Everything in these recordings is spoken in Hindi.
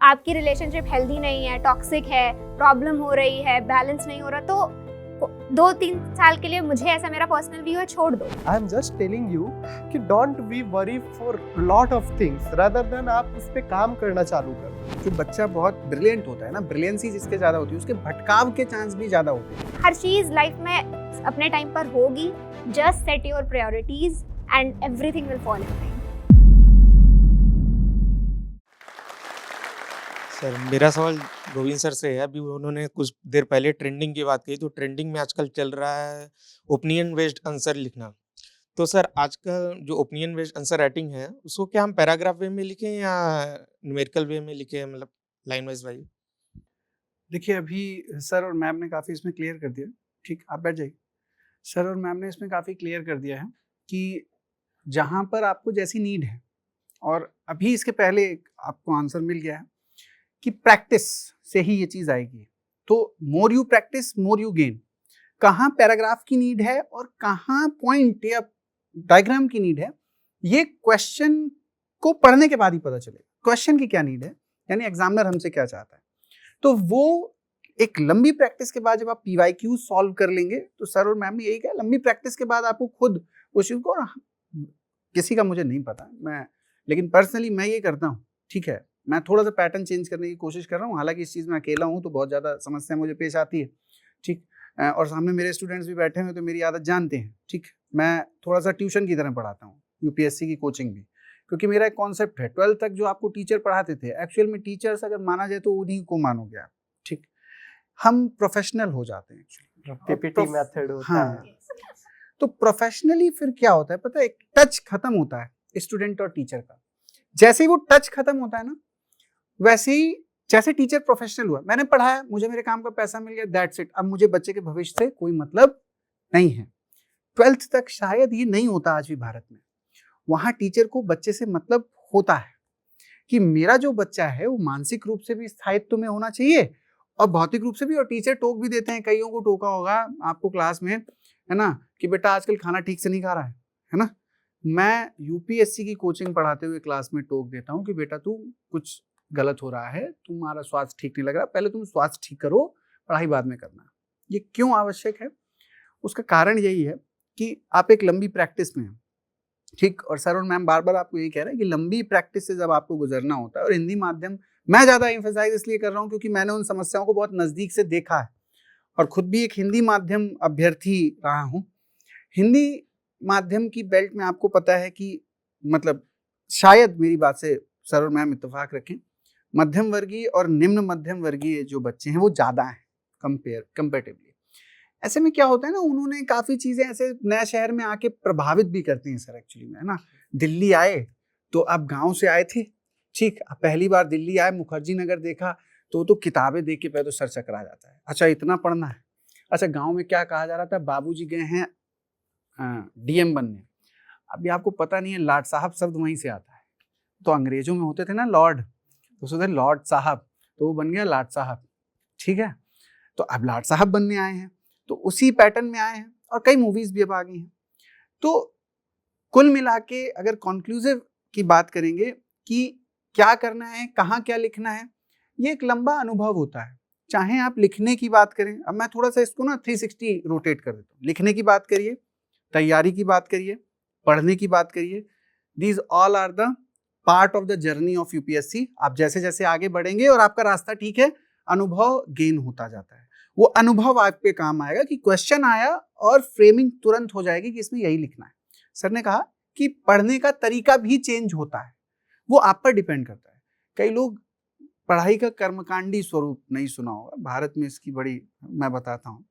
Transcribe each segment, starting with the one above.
आपकी रिलेशनशिप हेल्दी नहीं है, टॉक्सिक है, प्रॉब्लम हो रही है, बैलेंस नहीं हो रहा, तो 2-3 साल के लिए मुझे ऐसा मेरा पर्सनल व्यू है, छोड़ दो। I am just telling you कि don't be worry for lot of things rather than आप उस पे काम करना चालू कर। जो बच्चा बहुत ब्रिलियंट होता है ना, ब्रिलियंसी जिसके ज्यादा होती है उसके भटकाव के चांस भी ज्यादा होते हैं। हर चीज लाइफ में अपने टाइम पर होगी। Just set your priorities and everything will fall in time. Sir मेरा सवाल गोविंद सर से है। अभी उन्होंने कुछ देर पहले ट्रेंडिंग की बात कही, तो ट्रेंडिंग में आजकल चल रहा है ओपिनियन बेस्ड आंसर लिखना। तो सर आज का जो ओपिनियन बेस्ड आंसर राइटिंग है उसको क्या हम पैराग्राफ वे में लिखें या न्यूमेरिकल वे में लिखें, मतलब लाइन वाइज वाइज? देखिए अभी सर और मैम ने काफ़ी इसमें क्लियर कर दिया। ठीक, आप बैठ जाइए। सर और मैम ने इसमें काफ़ी क्लियर कर दिया है कि जहाँ पर आपको जैसी नीड है, और अभी इसके पहले आपको आंसर मिल गया है कि प्रैक्टिस से ही ये चीज़ आएगी। तो more you practice more you gain. कहाँ पैराग्राफ की नीड है और कहाँ पॉइंट या डायग्राम की नीड है, ये क्वेश्चन को पढ़ने के बाद ही पता चलेगा। क्वेश्चन की क्या नीड है, यानी एग्जामिनर हमसे क्या चाहता है। तो वो एक लंबी प्रैक्टिस के बाद जब आप PYQ सॉल्व कर लेंगे, तो सर और मैम ने यही कहा, लंबी प्रैक्टिस के बाद आपको खुद उस चीज को, किसी का मुझे नहीं पता मैं, लेकिन पर्सनली मैं ये करता हूँ। ठीक है, मैं थोड़ा सा पैटर्न चेंज करने की कोशिश कर रहा हूँ। हालांकि इस चीज़ में अकेला हूँ तो बहुत ज़्यादा समस्या मुझे पेश आती है। ठीक, और सामने मेरे स्टूडेंट्स भी बैठे हुए तो मेरी आदत जानते हैं। ठीक, मैं थोड़ा सा ट्यूशन की तरह पढ़ाता हूँ, UPSC की कोचिंग भी, क्योंकि मेरा एक कॉन्सेप्ट है 12th तक जो आपको टीचर पढ़ाते थे, एक्चुअल में टीचर्स अगर माना जाए तो उन्हीं को मानोगे आप। ठीक, हम प्रोफेशनल हो जाते हैं। PPT मेथड होता है। तो प्रोफेशनली फिर क्या होता है पता है, एक टच खत्म होता है स्टूडेंट और टीचर का। जैसे ही वो टच खत्म होता है ना, वैसे ही जैसे टीचर प्रोफेशनल हुआ, मैंने पढ़ाया, मुझे मेरे काम का पैसा मिल गया, दैट्स इट। अब मुझे बच्चे के भविष्य से कोई मतलब नहीं है। 12th तक शायद ये नहीं होता आज भी भारत में। वहां टीचर को बच्चे से मतलब होता है कि मेरा जो बच्चा है वो मानसिक रूप से भी स्थायित्व में होना चाहिए और भौतिक रूप से भी। और टीचर टोक भी देते हैं, कईयों को टोका होगा आपको क्लास में, है ना, कि बेटा आजकल खाना ठीक से नहीं खा रहा है ना। मैं UPSC की कोचिंग पढ़ाते हुए क्लास में टोक देता हूँ कि बेटा तू कुछ गलत हो रहा है, तुम्हारा स्वास्थ्य ठीक नहीं लग रहा, पहले तुम स्वास्थ्य ठीक करो, पढ़ाई बाद में करना। ये क्यों आवश्यक है? उसका कारण यही है कि आप एक लंबी प्रैक्टिस में हैं। ठीक, और सर और मैम बार बार आपको यही कह रहे हैं कि लंबी प्रैक्टिस से जब आपको गुजरना होता है, और हिंदी माध्यम मैं ज़्यादा एम्फेसाइज इसलिए कर रहा हूँ क्योंकि मैंने उन समस्याओं को बहुत नज़दीक से देखा है और खुद भी एक हिंदी माध्यम अभ्यर्थी रहा हूँ। हिंदी माध्यम की बेल्ट में आपको पता है कि मतलब शायद मेरी बात से सर और मैम इत्तेफाक रखें, मध्यम वर्गीय और निम्न मध्यम वर्गीय जो बच्चे हैं वो ज़्यादा हैं कंपेरेटिवली। ऐसे में क्या होता है ना, उन्होंने काफ़ी चीज़ें ऐसे नए शहर में आके प्रभावित भी करती हैं सर एक्चुअली में, है ना। दिल्ली आए तो आप गांव से आए थे, ठीक, आप पहली बार दिल्ली आए, मुखर्जी नगर देखा तो किताबें देख के पहले तो सर चकरा जाता है। अच्छा इतना पढ़ना है। अच्छा गाँव में क्या कहा जा रहा था, बाबूजी गए हैं DM बनने। अभी आपको पता नहीं है लाट साहब शब्द वहीं से आता है। तो अंग्रेजों में होते थे ना लॉर्ड, तो सोचते लॉर्ड साहब, तो वो बन गया लाट साहब। ठीक है, तो अब लाट साहब बनने आए हैं, तो उसी पैटर्न में आए हैं और कई मूवीज भी अब आ गई हैं। तो कुल मिला के अगर कॉन्क्लूसिव की बात करेंगे कि क्या करना है, कहाँ क्या लिखना है, ये एक लंबा अनुभव होता है। चाहे आप लिखने की बात करें, अब मैं थोड़ा सा इसको ना 360 रोटेट कर देता हूँ। लिखने की बात करिए, तैयारी की बात करिए, पढ़ने की बात करिए, these all are the part of the journey of UPSC। आप जैसे जैसे आगे बढ़ेंगे और आपका रास्ता ठीक है, अनुभव गेन होता जाता है। वो अनुभव आपके काम आएगा कि क्वेश्चन आया और फ्रेमिंग तुरंत हो जाएगी कि इसमें यही लिखना है। सर ने कहा कि पढ़ने का तरीका भी चेंज होता है, वो आप पर डिपेंड करता है। कई लोग पढ़ाई का कर्मकांडी स्वरूप नहीं सुना होगा, भारत में इसकी बड़ी, मैं बताता हूँ।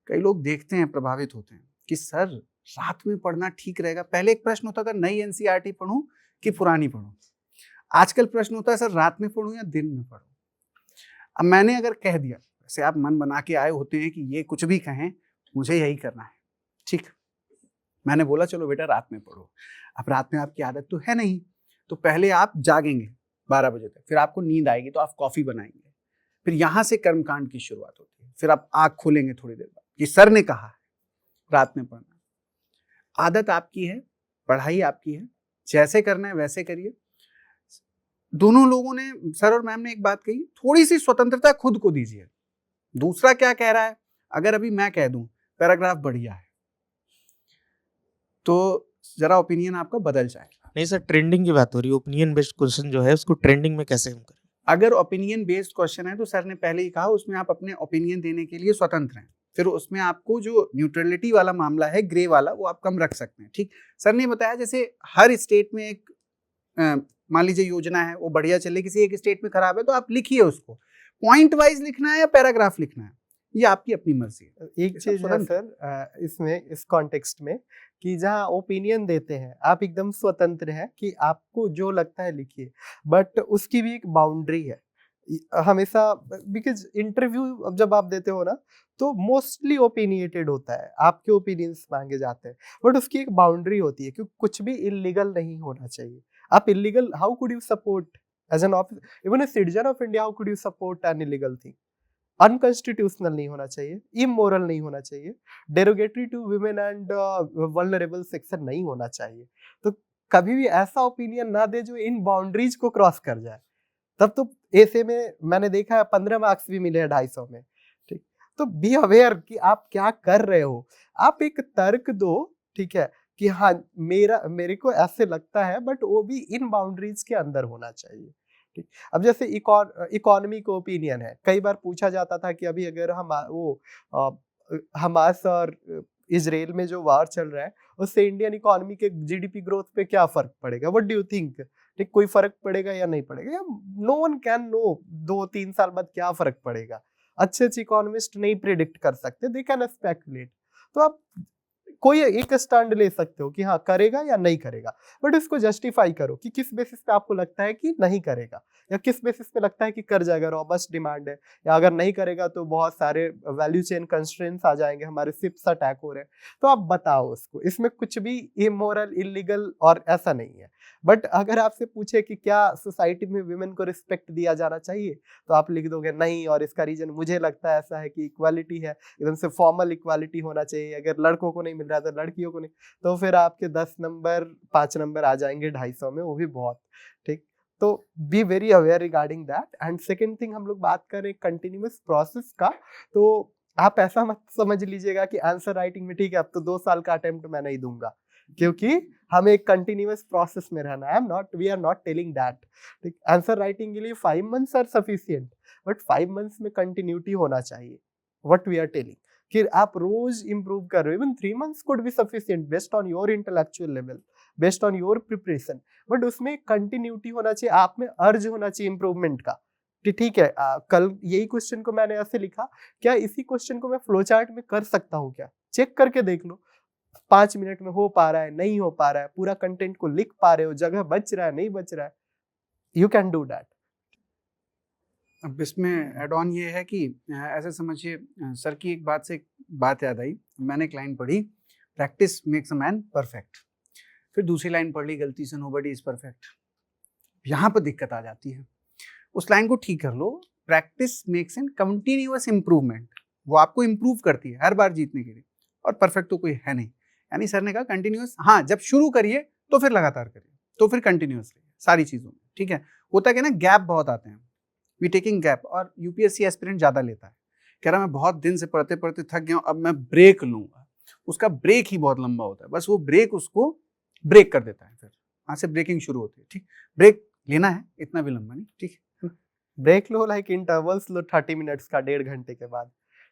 कई लोग देखते हैं, प्रभावित होते हैं कि सर रात में पढ़ना ठीक रहेगा। पहले एक प्रश्न होता था नई NCERT पढ़ूं कि पुरानी पढ़ूं। आजकल प्रश्न होता है सर रात में पढ़ूं या दिन में पढ़ूं। अब मैंने अगर कह दिया, वैसे आप मन बना के आए होते हैं कि ये कुछ भी कहें मुझे यही करना है, ठीक, मैंने बोला चलो बेटा रात में पढ़ो। अब रात में आपकी आदत तो है नहीं, तो पहले आप जागेंगे 12 बजे तक, फिर आपको नींद आएगी तो आप कॉफी बनाएंगे, फिर यहाँ से कर्मकांड की शुरुआत होती है। फिर आप आँख खोलेंगे थोड़ी देर बाद कि सर ने कहा है रात में पढ़ना। आदत आपकी है, पढ़ाई आपकी है, जैसे करना है वैसे करिए। दोनों लोगों ने, सर और मैम ने एक बात कही, थोड़ी सी स्वतंत्रता खुद को दीजिए। दूसरा क्या कह रहा है, अगर अभी मैं कह दूं पैराग्राफ बढ़िया है तो जरा ओपिनियन आपका बदल जाएगा। नहीं सर, ट्रेंडिंग की बात हो रही है, ओपिनियन बेस्ड क्वेश्चन जो है उसको ट्रेंडिंग में कैसे हम करें? अगर ओपिनियन बेस्ड क्वेश्चन है तो सर ने पहले ही कहा उसमें आप अपने ओपिनियन देने के लिए स्वतंत्र हैं। फिर उसमें आपको जो न्यूट्रलिटी वाला मामला है, ग्रे वाला, वो आप कम रख सकते हैं। ठीक, सर ने बताया जैसे हर स्टेट में एक मान लीजिए योजना है, वो बढ़िया चले, किसी एक स्टेट में खराब है तो आप लिखिए उसको। पॉइंट वाइज लिखना है या पैराग्राफ लिखना है, ये आपकी अपनी मर्जी है। एक चीज है सर इसमें, इस कॉन्टेक्स्ट में, कि जहाँ ओपिनियन देते हैं आप एकदम स्वतंत्र हैं कि आपको जो लगता है लिखिए, बट उसकी भी एक बाउंड्री है हमेशा। बिकॉज इंटरव्यू अब जब आप देते हो ना तो मोस्टली ओपिनियटेड होता है, आपके ओपिनियंस मांगे जाते हैं, बट उसकी एक बाउंड्री होती है क्योंकि कुछ भी इलीगल नहीं होना चाहिए। आप illegal, how could you support as an officer, even a citizen of India, how could you support an illegal thing? Unconstitutional नहीं होना चाहिए, इमोरल नहीं होना चाहिए, derogatory to women and vulnerable section नहीं होना चाहिए। तो कभी भी ऐसा ओपिनियन ना दे जो इन बाउंड्रीज को क्रॉस कर जाए। तब तो ऐसे में मैंने देखा है 15 मार्क्स भी मिले हैं 250 में। ठीक, तो बी अवेयर कि आप क्या कर रहे हो। आप एक तर्क दो, ठीक है, कि हाँ मेरे को ऐसे लगता है, बट वो भी इन बाउंड्रीज के अंदर होना चाहिए। ठीक, अब जैसे इकोनॉमी को ओपिनियन है, कई बार पूछा जाता था कि अभी अगर हमास और इजराइल में जो वार चल रहा है उससे इंडियन इकोनॉमी के जीडीपी ग्रोथ पे क्या फर्क पड़ेगा, व्हाट डू यू थिंक? ठीक, कोई फर्क पड़ेगा या नहीं पड़ेगा? नो वन कैन नो 2-3 साल बाद क्या फर्क पड़ेगा। अच्छे इकोनॉमिस्ट नहीं प्रिडिक्ट कर सकते, दे कैन स्पेकुलेट। तो आप कोई एक स्टैंड ले सकते हो कि हाँ करेगा या नहीं करेगा, बट इसको जस्टिफाई करो कि किस बेसिस पे आपको लगता है कि नहीं करेगा, या किस बेसिस पे लगता है कि कर जाएगा, रॉबस्ट डिमांड है, या अगर नहीं करेगा तो बहुत सारे वैल्यू चेन कंस्ट्रेंट्स आ जाएंगे, हमारे शिप्स अटैक हो रहे हैं। तो आप बताओ उसको, इसमें कुछ भी इमोरल, इलीगल और ऐसा नहीं है। बट अगर आपसे पूछे कि क्या सोसाइटी में वुमेन को रिस्पेक्ट दिया जाना चाहिए, तो आप लिख दोगे नहीं, और इसका रीजन मुझे लगता है ऐसा है कि इक्वालिटी है, एकदम से फॉर्मल इक्वालिटी होना चाहिए, अगर लड़कों को नहीं मिल रहा है तो लड़कियों को नहीं। तो फिर आपके 10 नंबर 5 नंबर आ जाएंगे 250 में, वो भी बहुत। ठीक, तो be very aware regarding that. And second thing, हम लोग बात करें कंटिन्यूअस प्रोसेस का, तो आप ऐसा मत समझ लीजिएगा कि आंसर राइटिंग में ठीक है अब तो 2 साल का अटेम्प्ट मैं नहीं दूंगा, क्योंकि हमें एक कंटिन्यूअस प्रोसेस में रहना है। We are not telling that. ठीक, आंसर राइटिंग के लिए 5 months are sufficient, but 5 months में कंटिन्यूटी होना चाहिए। व्हाट वी आर टेलिंग कि आप रोज इंप्रूव कर रहे हो, even 3 months could be sufficient based on your intellectual level, based on your preparation, but उसमें कंटिन्यूटी होना चाहिए, आप में अर्ज होना चाहिए इंप्रूवमेंट का। कि ठीक है कल यही क्वेश्चन को मैंने ऐसे लिखा, क्या इसी क्वेश्चन को मैं फ्लो चार्ट में कर सकता हूँ क्या? चेक करके देख लो 5 मिनट में हो पा रहा है, नहीं हो पा रहा है, पूरा कंटेंट को लिख पा रहे हो, जगह बच रहा है, नहीं बच रहा है, यू कैन डू दैट। अब इसमें एड ऑन ये है कि ऐसे समझिए, सर की एक बात से एक बात याद आई। मैंने एक लाइन पढ़ी, practice makes a man perfect. फिर दूसरी लाइन पढ़ ली, गलती से नोबडी इज परफेक्ट। यहाँ पर दिक्कत आ जाती है, उस लाइन को ठीक कर लो। Practice makes an continuous improvement, वो आपको इंप्रूव करती है हर बार जीतने के लिए, और परफेक्ट तो कोई है नहीं। यानी सर ने कहा कंटिन्यूअस, हाँ जब शुरू करिए तो फिर लगातार करिए, तो फिर कंटिन्यूअस रहिए सारी चीज़ों में। ठीक है, होता क्या ना, गैप बहुत आते हैं, वी टेकिंग गैप, और यूपीएससी एस्पिरेंट ज़्यादा लेता है, कह रहा मैं बहुत दिन से पढ़ते पढ़ते थक गया हूँ, अब मैं ब्रेक लूँगा। उसका ब्रेक ही बहुत लंबा होता है, बस वो ब्रेक उसको ब्रेक कर देता है, फिर वहाँ से ब्रेकिंग शुरू होती है। ठीक, ब्रेक लेना है, इतना भी लंबा नहीं। ठीक है, ब्रेक लो, लाइक इंटरवल्स लो 30 मिनट्स का, 1.5 घंटे के बाद।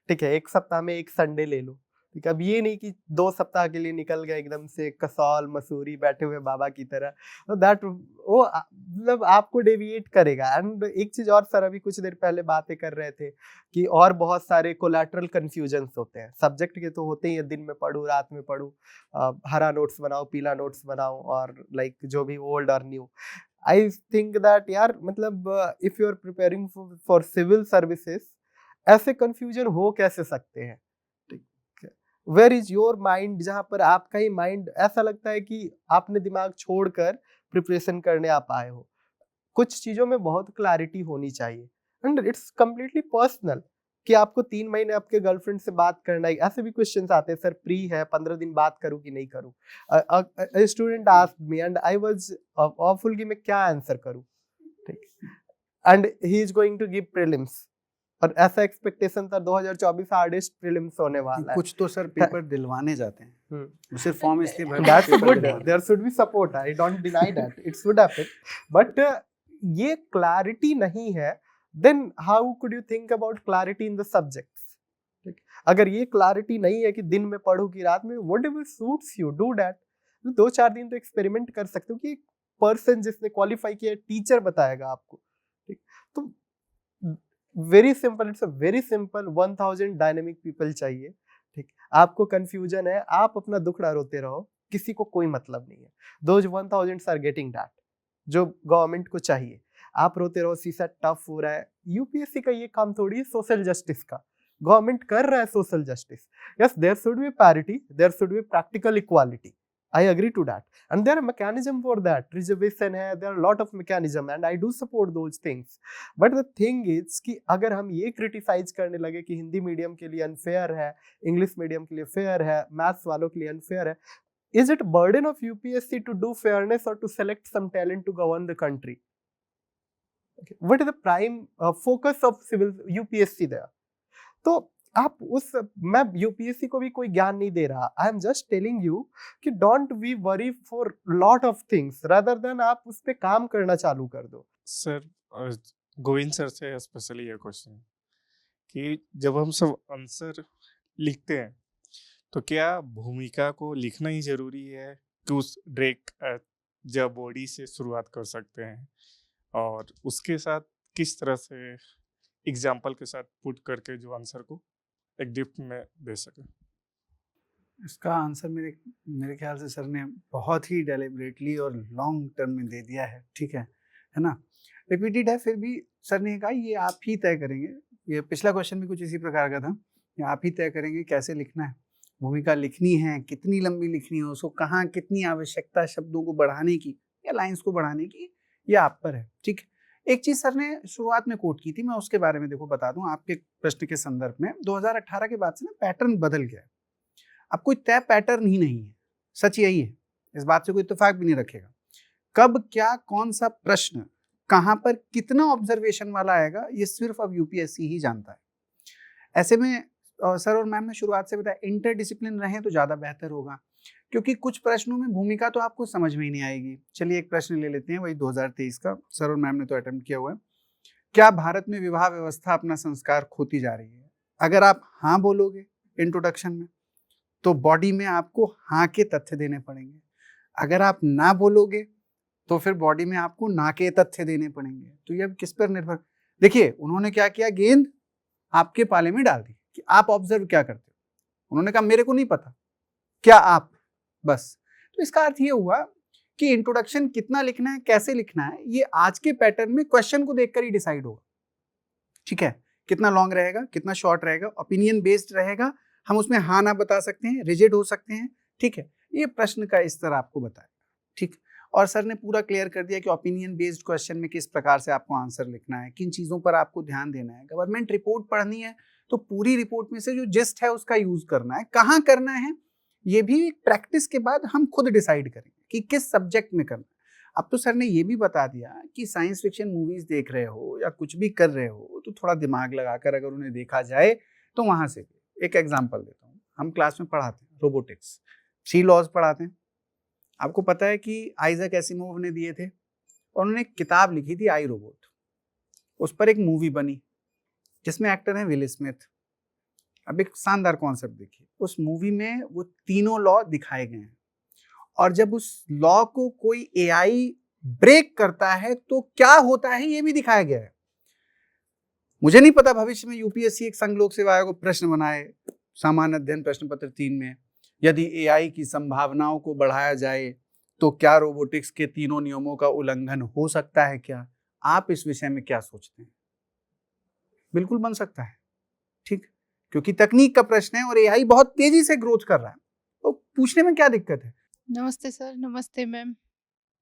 ठीक है, एक सप्ताह में एक संडे ले लो। ठीक है, अब ये नहीं कि 2 सप्ताह के लिए निकल गए एकदम से कसौल मसूरी बैठे हुए बाबा की तरह, तो दैट वो मतलब आपको डेविएट करेगा। एंड एक चीज और, सर अभी कुछ देर पहले बातें कर रहे थे कि और बहुत सारे कोलैटरल कंफ्यूजन्स होते हैं सब्जेक्ट के, तो होते ही है, दिन में पढ़ूँ रात में पढ़ूँ, हरा नोट्स बनाओ पीला नोट्स बनाओ, और लाइक जो भी ओल्ड और न्यू। आई थिंक दैट यार, मतलब if you are preparing for civil services, ऐसे कंफ्यूजन हो कैसे सकते हैं? वेयर इज योर माइंड, जहां पर आपका ही माइंड ऐसा लगता है कि आपने दिमाग छोड़कर प्रिपरेशन करने आप आए हो। कुछ चीजों में बहुत क्लैरिटी होनी चाहिए, एंड इट्स कम्प्लीटली पर्सनल कि आपको 3 महीने आपके गर्लफ्रेंड से बात करना है। ऐसे भी क्वेश्चंस आते हैं, सर प्री है 15 दिन बात करूं कि नहीं करूं। Student asked me and I was awful कि मैं क्या आंसर करूं। ठीक, and he is going to give prelims, और ऐसा एक्सपेक्टेशन था 2024 हार्डेस्ट प्रीलिम्स होने वाला है। कुछ तो सर पेपर दिलवाने जाते हैं, हम्म। सिर्फ फॉर्म इसलिए भर That's पेपर good. दिलवाने। There should be support. I don't deny that. It should happen. But ये clarity नहीं है, then how could you think about clarity in the subjects? ठीक? अगर ये clarity नहीं है कि दिन में पढ़ो कि रात में, whatever suits you, do that. 2-4 दिन तो एक्सपेरिमेंट कर सकते हो कि एक पर्सन जिसने क्वालिफाई किया टीचर बताएगा आपको। ठीक, तो very simple, it's a very simple 1000 dynamic people चाहिए। ठीक, आपको कंफ्यूजन है, आप अपना दुखड़ा रोते रहो, किसी को कोई मतलब नहीं है। दोज 1000 आर गेटिंग दैट जो गवर्नमेंट को चाहिए। आप रोते रहो सीसा टफ हो रहा है, यूपीएससी का ये काम थोड़ी है सोशल जस्टिस का। गवर्नमेंट कर रहा है social justice. Yes, there should be parity, there should be practical equality, I agree to that, and there are mechanism for that. Reservation है, there are a lot of mechanism, and I do support those things. But the thing is कि अगर हम ये criticize करने लगे कि हिंदी मीडियम के लिए unfair है, इंग्लिश मीडियम के लिए fair है, मैथ्स वालों के लिए unfair है, is it burden of UPSC to do fairness or to select some talent to govern the country? Okay. What is the prime focus of civil UPSC there? तो आप उस, मैं यूपीएससी को भी कोई ज्ञान नहीं दे रहा, I am just telling you कि don't be worry for lot of things rather than आप उस पे काम करना चालू कर दो। सर गोविंद सर से स्पेशली ये क्वेश्चन कि जब हम सब आंसर लिखते हैं तो क्या भूमिका को लिखना ही जरूरी है कि उस डायरेक्ट जब बॉडी से शुरुआत कर सकते हैं, और उसके साथ किस तरह से एग्जाम्पल के साथ पुट करके जो आंसर को एक डिप्थ में दे सके? इसका आंसर मेरे ख्याल से सर ने बहुत ही डेलिबरेटली और लॉन्ग टर्म में दे दिया है। ठीक है ना, रिपीटेड है, फिर भी सर ने कहा ये आप ही तय करेंगे। ये पिछला क्वेश्चन भी कुछ इसी प्रकार का था, ये आप ही तय करेंगे कैसे लिखना है, भूमिका लिखनी है, कितनी लंबी लिखनी है, उसको कहाँ कितनी आवश्यकता शब्दों को बढ़ाने की या लाइंस को बढ़ाने की, ये आप पर है। ठीक, एक चीज सर ने शुरुआत में कोट की थी, मैं उसके बारे में देखो बता दूं आपके प्रश्न के संदर्भ में। 2018 के बाद से ना पैटर्न बदल गया है, अब कोई तय पैटर्न ही नहीं है। सच यही है, इस बात से कोई इत्तेफाक भी नहीं रखेगा। कब क्या कौन सा प्रश्न कहां पर कितना ऑब्जर्वेशन वाला आएगा, ये सिर्फ अब यूपीएससी ही जानता है। ऐसे में सर और मैम ने शुरुआत से बताया इंटर डिसिप्लिन रहे तो ज्यादा बेहतर होगा, क्योंकि कुछ प्रश्नों में भूमिका तो आपको समझ में ही नहीं आएगी। चलिए एक प्रश्न ले लेते हैं, वही 2023 का, सर और मैम ने तो अटेम्प्ट किया हुआ है। क्या भारत में विवाह व्यवस्था अपना संस्कार खोती जा रही है? अगर आप हाँ बोलोगे इंट्रोडक्शन में तो बॉडी में आपको हाँ के तथ्य देने पड़ेंगे, अगर आप ना बोलोगे तो फिर बॉडी में आपको ना के तथ्य देने पड़ेंगे। तो ये अब किस पर निर्भर, देखिए उन्होंने क्या किया, गेंद आपके पाले में डाल दी कि आप ऑब्जर्व क्या करते हो। उन्होंने कहा मेरे को नहीं पता, क्या आप, बस। तो इसका अर्थ ये हुआ कि इंट्रोडक्शन कितना लिखना है, कैसे लिखना है, ये आज के पैटर्न में क्वेश्चन को देखकर ही डिसाइड होगा। ठीक है, कितना लॉन्ग रहेगा, कितना शॉर्ट रहेगा, ओपिनियन बेस्ड रहेगा, हम उसमें हाँ ना बता सकते हैं, रिजिड हो सकते हैं। ठीक है, ये प्रश्न का स्तर आपको बताएगा। ठीक, और सर ने पूरा क्लियर कर दिया कि ओपिनियन बेस्ड क्वेश्चन में किस प्रकार से आपको आंसर लिखना है, किन चीज़ों पर आपको ध्यान देना है। गवर्नमेंट रिपोर्ट पढ़नी है तो पूरी रिपोर्ट में से जो जिस्ट है उसका यूज करना है, कहाँ करना है ये भी प्रैक्टिस के बाद हम खुद डिसाइड करेंगे कि किस सब्जेक्ट में करना है। अब तो सर ने ये भी बता दिया कि साइंस फिक्शन मूवीज देख रहे हो या कुछ भी कर रहे हो तो थोड़ा दिमाग लगाकर अगर उन्हें देखा जाए तो वहाँ से भी। एक एग्जाम्पल देता हूँ, हम क्लास में पढ़ाते हैं रोबोटिक्स, 3 लॉज पढ़ाते हैं। आपको पता है कि आइजैक एसिमोव ने दिए थे और उन्होंने एक किताब लिखी थी आई रोबोट, उस पर एक मूवी बनी जिसमें एक्टर हैं विल स्मिथ। अब एक शानदार कॉन्सेप्ट देखिए, उस मूवी में वो तीनों लॉ दिखाए गए हैं और जब उस लॉ को कोई एआई ब्रेक करता है तो क्या होता है ये भी दिखाया गया है। मुझे नहीं पता भविष्य में यूपीएससी एक संघ लोक सेवा आयोग को प्रश्न बनाए सामान्य अध्ययन प्रश्न पत्र 3 में, यदि एआई की संभावनाओं को बढ़ाया जाए तो क्या रोबोटिक्स के तीनों नियमों का उल्लंघन हो सकता है क्या? आप इस विषय में क्या सोचते हैं? बिल्कुल बन सकता है। ठीक, क्योंकि तकनीक का प्रश्न है और एआई बहुत तेजी से ग्रोथ कर रहा है, तो पूछने में क्या दिक्कत है? नमस्ते सर। नमस्ते मैम,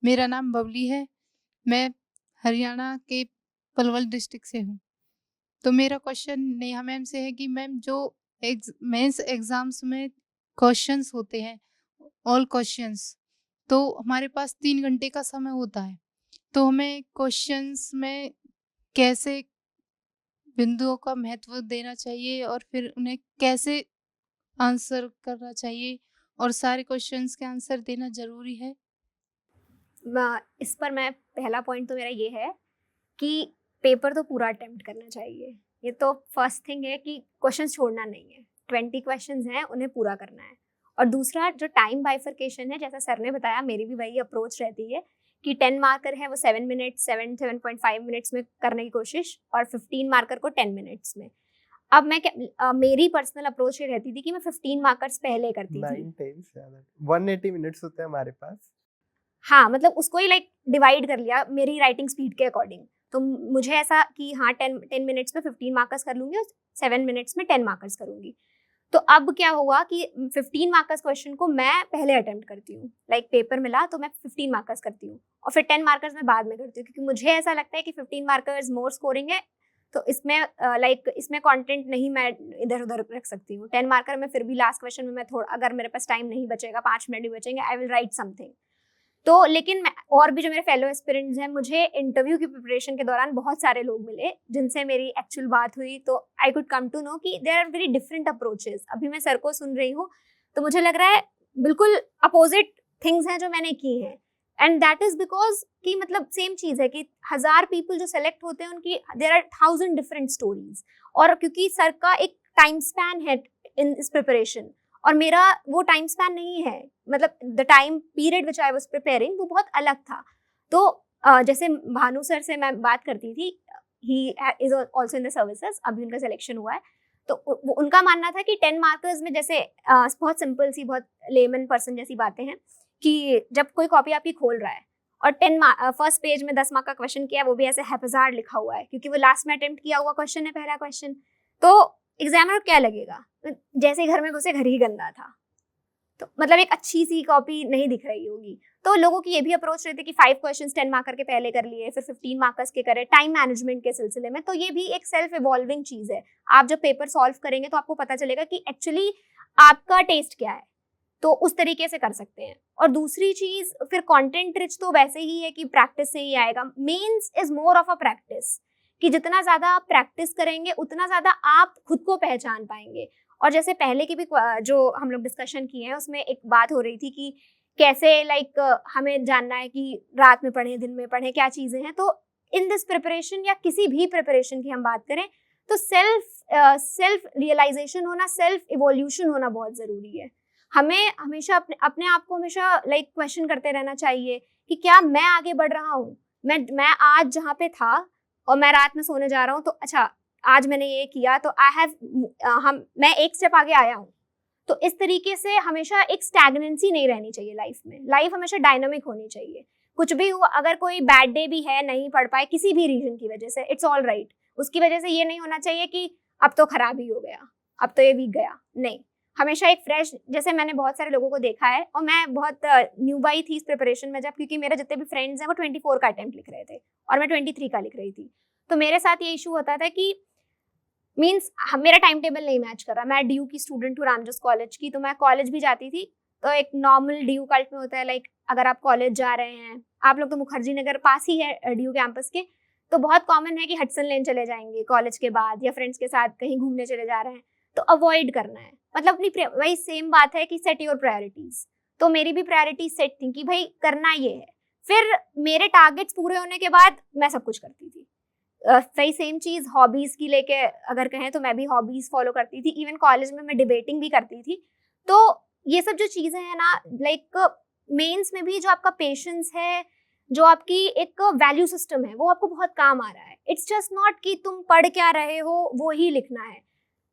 मेरा नाम बबली है, मैं हरियाणा के पलवल डिस्ट्रिक्ट से हूँ। तो मेरा क्वेश्चन नेहा मैम से है कि मैम जो मेंस एग्जाम्स में क्वेश्चंस होते हैं, ऑल क्वेश्चंस, तो हमारे पास 3 घंटे का समय होता है, तो हमें क्वेश्चंस में कैसे बिंदुओं का महत्व देना चाहिए और फिर उन्हें कैसे आंसर करना चाहिए, और सारे क्वेश्चंस के आंसर देना ज़रूरी है? इस पर मैं पहला पॉइंट तो मेरा ये है कि पेपर तो पूरा अटेम्प्ट करना चाहिए। ये तो फर्स्ट थिंग है कि क्वेश्चंस छोड़ना नहीं है। 20 क्वेश्चंस हैं, उन्हें पूरा करना है। और दूसरा जो टाइम बाइफर्केशन है, जैसा सर ने बताया, मेरी भी वही अप्रोच रहती है कि 10 मार्कर है वो 7 मिनट 7.5 मिनट्स में करने की कोशिश, और 15 मार्कर को 10 मिनट्स में। अब मेरी पर्सनल अप्रोच ये रहती थी कि मैं 15 मार्कर्स पहले करती थी। 180 मिनट्स होते हैं हमारे पास। हाँ, मतलब उसको ही लाइक डिवाइड कर लिया मेरी राइटिंग स्पीड के अकॉर्डिंग। तो मुझे ऐसा कि हाँ 10 मिनट्स में 15 मार्कर्स कर लूँगी और 7 मिनट्स में 10 मार्कर्स करूँगी। तो अब क्या हुआ कि 15 मार्कर्स क्वेश्चन को मैं पहले अटेम्प्ट करती हूँ। लाइक पेपर मिला तो मैं 15 मार्कर्स करती हूँ और फिर 10 मार्कर्स मैं बाद में करती हूँ, क्योंकि मुझे ऐसा लगता है कि 15 मार्कर्स मोर स्कोरिंग है। तो इसमें इसमें कंटेंट नहीं मैं इधर उधर रख सकती हूँ। 10 मार्कर में फिर भी लास्ट क्वेश्चन में मैं थोड़ा, अगर मेरे पास टाइम नहीं बचेगा, 5 मिनट भी बचेंगे, आई विल राइट समथिंग। तो लेकिन और भी जो मेरे फेलो एस्पिरेंट्स हैं, मुझे इंटरव्यू की प्रिपरेशन के दौरान बहुत सारे लोग मिले जिनसे मेरी एक्चुअल बात हुई, तो I could come to know कि there are very different approaches. अभी मैं सर को सुन रही हूँ तो मुझे लग रहा है बिल्कुल अपोजिट थिंग्स हैं जो मैंने की हैं, एंड दैट इज बिकॉज कि मतलब सेम चीज़ है कि 1000 पीपल जो सेलेक्ट होते हैं उनकी देयर आर 1000 डिफरेंट स्टोरीज। और क्योंकि सर का एक टाइम स्पैन है इन इस प्रिपरेशन और मेरा वो टाइम स्पैन नहीं है, मतलब the time period which I was preparing वो बहुत अलग था। तो जैसे भानु सर से मैं बात करती थी, he is also in the services, अभी उनका सिलेक्शन हुआ है। तो उनका मानना था कि 10 मार्कर्स में जैसे बहुत सिंपल सी, बहुत लेमन पर्सन जैसी बातें हैं कि जब कोई कॉपी आपकी खोल रहा है और 10 फर्स्ट पेज में 10 मार्क का क्वेश्चन किया है, वो भी ऐसे हैप्पीजार्ड लिखा हुआ है क्योंकि वो लास्ट में अटेम्प्ट किया हुआ क्वेश्चन है, पहला क्वेश्चन, तो एग्जामिनर क्या लगेगा, जैसे घर में घुसे घर ही गंदा था। तो मतलब एक अच्छी सी कॉपी नहीं दिख रही होगी। तो लोगों की ये भी अप्रोच रहती है कि 5 क्वेश्चंस 10 मार्कर के पहले कर लिए, फिर 15 मार्कर्स के करे टाइम मैनेजमेंट के सिलसिले में। तो ये भी एक सेल्फ इवॉल्विंग चीज़ है। आप जब पेपर सॉल्व करेंगे तो आपको पता चलेगा कि एक्चुअली आपका टेस्ट क्या है, तो उस तरीके से कर सकते हैं। और दूसरी चीज़ फिर कंटेंट रिच तो वैसे ही है कि प्रैक्टिस से ही आएगा। Mains is more of a practice, कि जितना ज़्यादा आप प्रैक्टिस करेंगे उतना ज़्यादा आप खुद को पहचान पाएंगे। और जैसे पहले की भी जो हम लोग डिस्कशन किए हैं उसमें एक बात हो रही थी कि कैसे हमें जानना है कि रात में पढ़ें दिन में पढ़ें, क्या चीज़ें हैं। तो इन दिस प्रिपरेशन या किसी भी प्रिपरेशन की हम बात करें तो सेल्फ रियलाइजेशन होना, सेल्फ इवोल्यूशन होना बहुत ज़रूरी है। हमें हमेशा अपने आप को हमेशा क्वेश्चन करते रहना चाहिए कि क्या मैं आगे बढ़ रहा हूँ। मैं आज जहाँ पे था और मैं रात में सोने जा रहा हूँ, तो अच्छा आज मैंने ये किया तो मैं एक स्टेप आगे आया हूँ। तो इस तरीके से हमेशा एक स्टैग्नेंसी नहीं रहनी चाहिए लाइफ में। लाइफ हमेशा डायनामिक होनी चाहिए। कुछ भी हुआ, अगर कोई बैड डे भी है, नहीं पढ़ पाए किसी भी रीजन की वजह से, इट्स ऑल राइट। उसकी वजह से ये नहीं होना चाहिए कि अब तो खराब ही हो गया, अब तो ये वीक गया। नहीं, हमेशा एक फ्रेश, जैसे मैंने बहुत सारे लोगों को देखा है और मैं बहुत न्यूबाई थी इस प्रिपरेशन में जब, क्योंकि मेरे जितने भी फ्रेंड्स हैं वो 24 का अटेम्प्ट लिख रहे थे और मैं 23 का लिख रही थी। तो मेरे साथ ये इशू होता था कि मीन्स मेरा टाइम टेबल नहीं मैच कर रहा। मैं ड्यू की स्टूडेंट हूँ, रामजोस कॉलेज की, तो मैं कॉलेज भी जाती थी। तो एक नॉर्मल ड्यू कल्ट में होता है अगर आप कॉलेज जा रहे हैं, आप लोग तो मुखर्जी नगर पास ही है ड्यू कैंपस के, तो बहुत कॉमन है कि हडसन लेन चले जाएंगे कॉलेज के बाद, या फ्रेंड्स के साथ कहीं घूमने चले जा रहे हैं। तो अवॉइड करना है, मतलब अपनी वही सेम बात है कि सेट योर प्रायोरिटीज। तो मेरी भी प्रायोरिटीज सेट थी कि भाई करना ये है। फिर मेरे टारगेट्स पूरे होने के बाद मैं सब कुछ करती थी। सही सेम चीज़ हॉबीज़ की लेके अगर कहें तो मैं भी हॉबीज़ फॉलो करती थी। इवन कॉलेज में मैं डिबेटिंग भी करती थी। तो ये सब जो चीज़ें हैं ना, मेंस में भी जो आपका पेशेंस है, जो आपकी एक वैल्यू सिस्टम है, वो आपको बहुत काम आ रहा है। इट्स जस्ट नॉट कि तुम पढ़ क्या रहे हो वो ही लिखना है।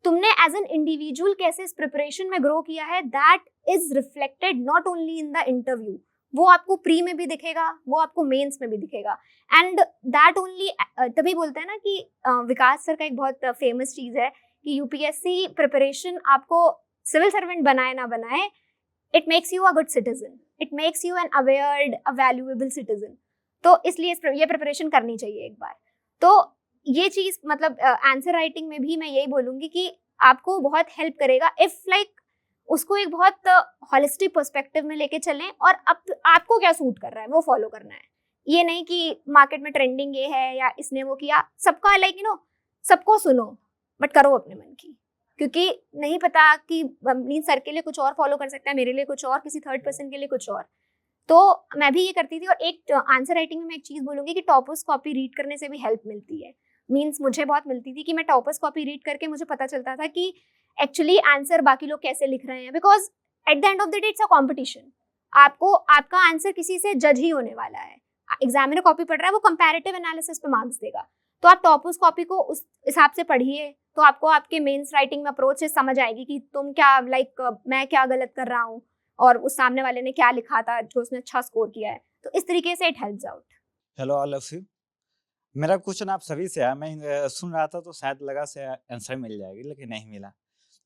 तुमने एज एन इंडिविजुअल कैसे इस प्रिपरेशन में ग्रो किया है, that is reflected not only in the interview. वो आपको प्री में भी दिखेगा, वो आपको मेंस में भी दिखेगा। एंड दैट ओनली, तभी बोलते हैं ना कि विकास सर का एक बहुत फेमस चीज़ है कि यूपीएससी प्रिपरेशन आपको सिविल सर्वेंट बनाए ना बनाए, it makes you a good citizen, it makes you an aware, a valuable citizen. तो इसलिए ये प्रिपरेशन करनी चाहिए एक बार। तो ये चीज़ मतलब आंसर राइटिंग में भी मैं यही बोलूँगी कि आपको बहुत हेल्प करेगा इफ उसको एक बहुत हॉलिस्टिक पर्सपेक्टिव में लेके चलें और अब आपको क्या सूट कर रहा है वो फॉलो करना है। ये नहीं कि मार्केट में ट्रेंडिंग ये है या इसने वो किया, सबका लाइक सबको सुनो बट करो अपने मन की, क्योंकि नहीं पता कि मीन सर के लिए कुछ और फॉलो कर सकता है, मेरे लिए कुछ और, किसी थर्ड पर्सन के लिए कुछ और। तो मैं भी ये करती थी। और एक आंसर राइटिंग में मैं एक चीज़ बोलूँगी कि टॉपर्स कॉपी रीड करने से भी हेल्प मिलती है। मीन्स मुझे बहुत मिलती थी कि मैं टॉपर्स कॉपी रीड करके मुझे पता चलता था कि एक्चुअली आंसर बाकी लोग कैसे लिख रहे हैं, because at the end of the day it's a competition. आपको आपका आंसर किसी से जज ही होने वाला है। एग्जामिनर कॉपी पढ़ रहा है, वो कंपैरेटिव एनालिसिस पे मार्क्स देगा। तो आप टॉपर्स कॉपी को उस हिसाब से पढ़िए, तो आपको आपके मेंस राइटिंग में अप्रोच से समझ आएगी कि तुम क्या मैं क्या गलत कर रहा हूँ और उस सामने वाले ने क्या लिखा था जो उसने अच्छा स्कोर किया है। तो इस तरीके से it helps out. Hello all of you. मेरा क्वेश्चन आप सभी से है। मैं सुन रहा था तो शायद लगा से आंसर मिल जाएगी, लेकिन नहीं मिला।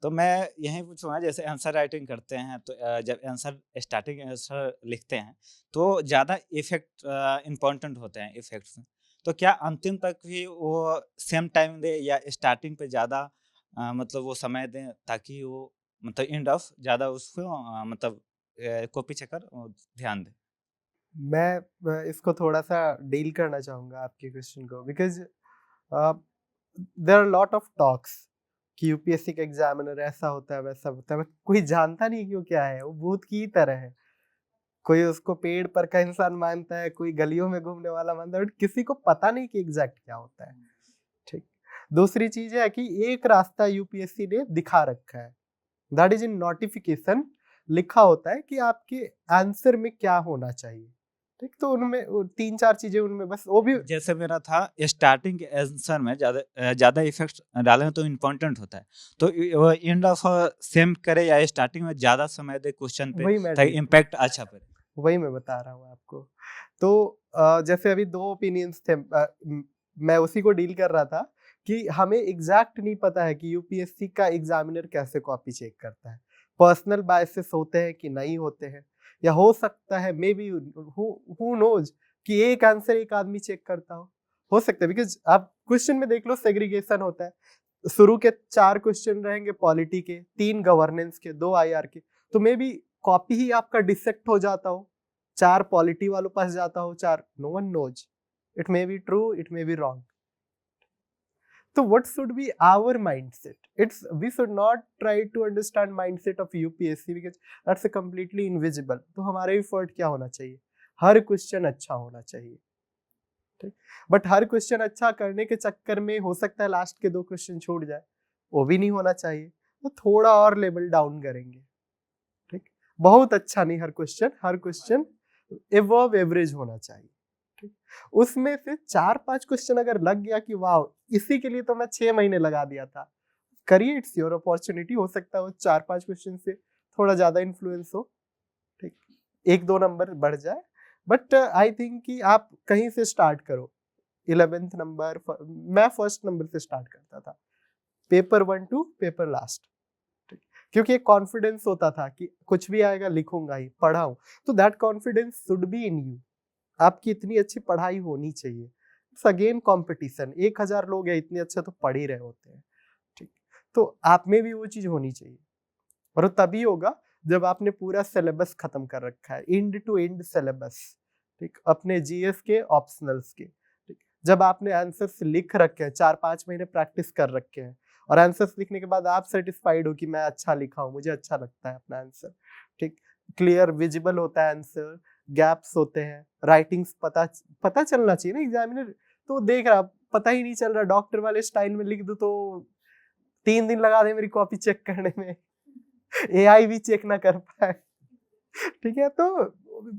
तो मैं यही पूछूंगा, जैसे आंसर राइटिंग करते हैं तो जब आंसर स्टार्टिंग आंसर लिखते हैं तो ज़्यादा इफेक्ट इम्पोर्टेंट होते हैं इफेक्ट्स। तो क्या अंतिम तक भी वो सेम टाइम दे या स्टार्टिंग पे ज़्यादा मतलब वो समय दें, ताकि वो मतलब एंड ऑफ ज़्यादा उसको मतलब कॉपी चेकर ध्यान दें? मैं इसको थोड़ा सा डील करना चाहूँगा आपके क्वेश्चन को, because there are lot of talks कि यूपीएससी का एग्जामिनर ऐसा होता है वैसा होता है, कोई जानता नहीं क्यों क्या है, वो भूत की तरह है। कोई उसको पेड़ पर का इंसान मानता है, कोई गलियों में घूमने वाला मानता है, बट किसी को पता नहीं कि एग्जैक्ट क्या होता है। ठीक। दूसरी चीज है कि एक रास्ता यूपीएससी ने दिखा रखा है, दैट इज इन नोटिफिकेशन लिखा होता है कि आपके आंसर में क्या होना चाहिए। ठीक। तो उनमें 3-4 चीजें उनमें बस वो भी जैसे मेरा था स्टार्टिंग के आंसर में ज़्यादा इफेक्ट डालें तो इम्पोर्टेंट होता है, तो एंड ऑफ सेम करे या स्टार्टिंग में ज़्यादा समय दे क्वेश्चन पे वही मैं ताकि इम्पैक्ट अच्छा पड़े। वही मैं बता रहा हूँ आपको। तो जैसे अभी 2 ओपिनियंस थे, मैं उसी को डील कर रहा था कि हमें एग्जैक्ट नहीं पता है कि यूपीएससी का एग्जामिनर कैसे कॉपी चेक करता है। पर्सनल बायसेस होते हैं कि नहीं होते हैं, या हो सकता है मे बी हु नोज कि एक आंसर एक आदमी चेक करता हो सकता है। बिकॉज आप क्वेश्चन में देख लो, सेग्रीगेशन होता है। शुरू के 4 क्वेश्चन रहेंगे पॉलिटी के, 3 गवर्नेंस के, 2 आईआर के, तो मे बी कॉपी ही आपका डिसेक्ट हो जाता हो, 4 पॉलिटी वालों पास जाता हो, 4 no one knows. It may be true, it may be wrong. So what should be our mindset? We should not try to understand mindset of UPSC because that's a completely invisible. तो हमारा एफर्ट क्या होना चाहिए? हर क्वेश्चन अच्छा होना चाहिए। ठीक। बट हर क्वेश्चन अच्छा करने के चक्कर में हो सकता है लास्ट के 2 क्वेश्चन छूट जाए, वो भी नहीं होना चाहिए। तो थोड़ा और लेवल डाउन करेंगे। ठीक। बहुत अच्छा नहीं हर क्वेश्चन एबव एवरेज होना चाहिए। उसमें से 4-5 क्वेश्चन अगर लग गया कि वाह इसी के लिए तो मैं 6 महीने लगा दिया था, करिए, इट्स योर अपॉर्चुनिटी। हो सकता है वो 4-5 क्वेश्चन से थोड़ा ज्यादा इन्फ्लुएंस हो, ठीक, 1-2 नंबर बढ़ जाए। बट आई थिंक कि आप कहीं से स्टार्ट करो। 11th नंबर, मैं फर्स्ट नंबर से स्टार्ट करता था, पेपर 1 टू पेपर लास्ट, क्योंकि एक कॉन्फिडेंस होता था कि कुछ भी आएगा लिखूंगा ही, पढ़ा हूं। तो that confidence should be in you. आपकी इतनी अच्छी पढ़ाई होनी चाहिए। इट्स अगेन कॉम्पिटिशन, 1000 लोग हैं, इतने अच्छे तो पढ़ ही रहे होते हैं। ठीक। तो आप में भी वो चीज होनी चाहिए, और तभी होगा जब आपने पूरा सिलेबस खत्म कर रखा है, एंड टू एंड सिलेबस। ठीक। अपने जीएस के, ऑप्शनल्स के। ठीक। जब आपने आंसर्स लिख रखे हैं, 4-5 महीने प्रैक्टिस कर रखे हैं, और आंसर्स लिखने के बाद आप सेटिस्फाइड हो कि मैं अच्छा लिखा हूँ, मुझे अच्छा लगता है अपना आंसर। ठीक। क्लियर विजिबल होता है आंसर, गैप्स होते हैं, राइटिंग्स पता चलना चाहिए ना एग्जामिनर। तो देख रहा, पता ही नहीं चल रहा, डॉक्टर वाले स्टाइल में लिख दूं तो 3 दिन लगा दे मेरी कॉपी चेक करने में, एआई भी चेक ना कर पाए। ठीक है। तो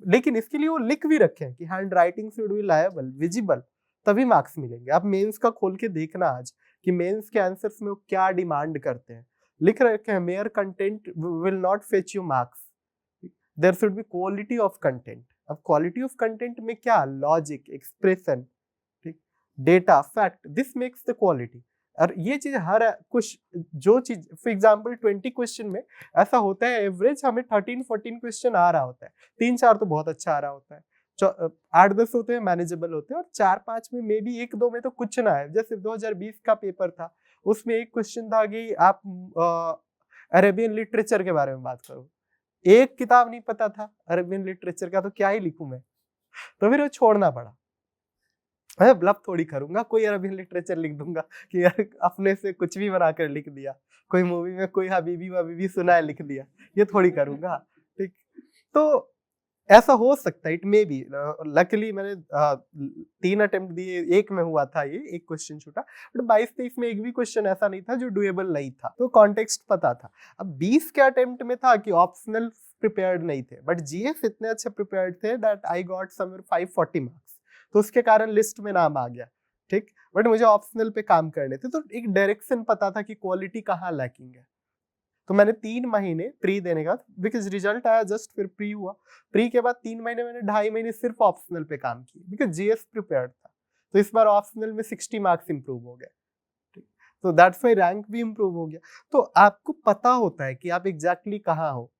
लेकिन इसके लिए वो लिख भी रखे हैं कि hand writing should be liable, visible, तभी मार्क्स मिलेंगे। आप मेंस का खोल के देखना आज कि मेंस के आंसर्स में वो क्या डिमांड करते हैं। लिख रखे हैं mere content will not fetch you marks, there should be quality of content. अब क्वालिटी ऑफ कंटेंट में क्या, लॉजिक, एक्सप्रेशन, ठीक, data, fact, this makes the quality. और ये चीज हर कुछ, जो चीज फॉर एग्जांपल 20 क्वेश्चन में ऐसा होता है एवरेज हमें 13-14 क्वेश्चन आ रहा होता है, 3-4 तो बहुत अच्छा आ रहा होता है, 8-10 होते हैं मैनेजेबल होते हैं, और 4-5 में मे बी 1-2 में तो कुछ ना है। जैसे 2020 का पेपर था, उसमें एक क्वेश्चन था कि आप अरेबियन लिटरेचर के बारे में बात करो। एक किताब नहीं पता था अरेबियन लिटरेचर का, तो क्या ही लिखूं मैं। तो फिर वो छोड़ना पड़ा। मैं ब्लफ थोड़ी करूंगा, कोई अरबियन लिटरेचर लिख दूंगा कि यार अपने से कुछ भी बनाकर लिख दिया, कोई मूवी में कोई हबीबी वबीबी सुना है लिख दिया, ये थोड़ी करूंगा। ठीक, तो ऐसा हो सकता है, इट मे बी। लकीली मैंने 3 अटेम्प्ट दिए, एक में हुआ था ये, एक क्वेश्चन छूटा, बट 22-23 में एक भी क्वेश्चन ऐसा नहीं था जो डुएबल नहीं था, तो कॉन्टेक्स्ट पता था। अब 20 के अटेम्प्ट में था कि ऑप्शनल प्रिपेयर्ड नहीं थे, बट जीएस इतने अच्छे प्रिपेयर्ड थे that I got somewhere 540 marks, तो उसके कारण लिस्ट में नाम आ गया। ठीक, बट मुझे ऑप्शनल पे काम करने थे, तो एक डायरेक्शन पता था कि क्वालिटी कहाँ लैकिंग है। तो मैंने 3 महीने प्री देने का, बिकॉज रिजल्ट आया जस्ट, फिर प्री हुआ, प्री के बाद 3 महीने मैंने 2.5 महीने सिर्फ ऑप्शनल पे काम किया, बिकॉज जीएस प्रिपेयर्ड था। तो इस बार ऑप्शनल में 60 मार्क्स इंप्रूव हो गए, तो दैट्स वाई रैंक भी इंप्रूव हो गया। तो आपको पता होता है कि आप एग्जैक्टली कहाँ हो,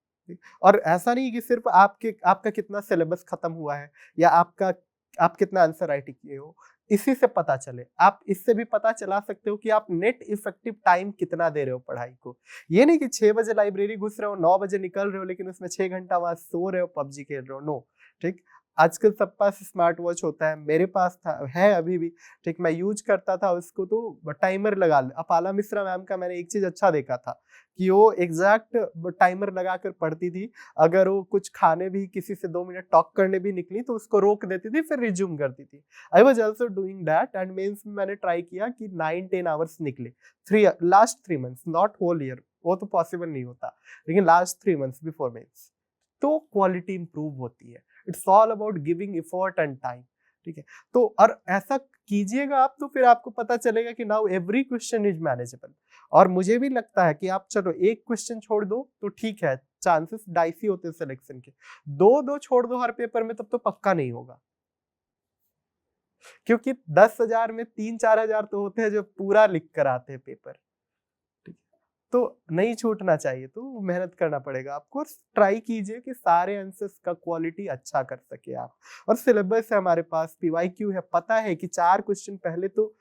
और ऐसा नहीं कि सिर्फ आपका कितना सिलेबस खत्म हुआ है या आप कितना आंसर राइटिंग किए हो, इसी से पता चले। आप इससे भी पता चला सकते हो कि आप नेट इफेक्टिव टाइम कितना दे रहे हो पढ़ाई को। ये नहीं कि 6 बजे लाइब्रेरी घुस रहे हो, 9 बजे निकल रहे हो, लेकिन उसमें 6 घंटा वहां सो रहे हो, पबजी खेल रहे हो। नो, ठीक, आजकल सब पास स्मार्ट वॉच होता है, मेरे पास है अभी भी। ठीक, मैं यूज करता था उसको, तो टाइमर लगा ले। अपाला मिश्रा मैम का मैंने एक चीज अच्छा देखा था कि वो एग्जैक्ट टाइमर लगा कर पढ़ती थी। अगर वो कुछ खाने भी, किसी से 2 मिनट टॉक करने भी निकली तो उसको रोक देती थी, फिर रिज्यूम करती थी। I was also doing that, and mains में मैंने ट्राई किया कि 9-10 आवर्स निकले last 3 months, not whole year, वो तो पॉसिबल नहीं होता, लेकिन लास्ट 3 मंथ्स बिफोर मेन्स, तो क्वालिटी इंप्रूव होती है। It's all about giving effort and time. ठीक है, तो और ऐसा कीजिएगा आप, तो फिर आपको पता चलेगा कि now every question is manageable. और मुझे भी लगता है कि आप चलो एक क्वेश्चन छोड़ दो तो ठीक है, चांसेस डाइसी होते हैं सिलेक्शन के। 2-2 छोड़ दो हर पेपर में, तब तो पक्का नहीं होगा, क्योंकि 10,000 में 3-4 हजार तो होते हैं जो पूरा लिख कर आते हैं पेपर। तो नहीं छूटना चाहिए, तो मेहनत करना पड़ेगा आपको। ट्राई कीजिए कि सारे आंसर्स का क्वालिटी अच्छा कर सके आप। और सिलेबस है हमारे पास, पीवाईक्यू है, पता है कि 4 क्वेश्चन पहले तो